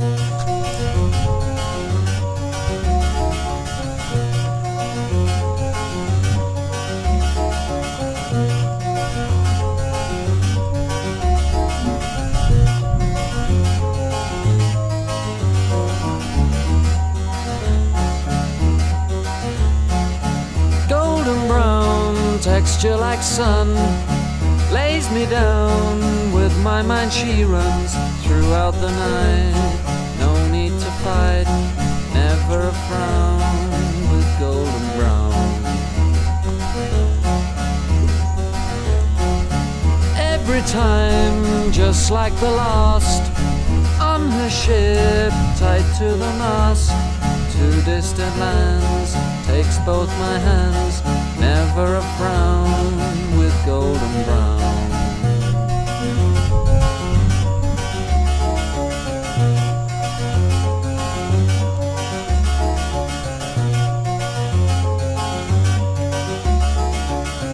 Golden brown texture like sun lays me down. With my mind she runs throughout the night. No need to fight, never a frown with golden brown. Every time, just like the last, on her ship, tied to the mast, to distant lands, takes both my hands, never a frown with golden brown.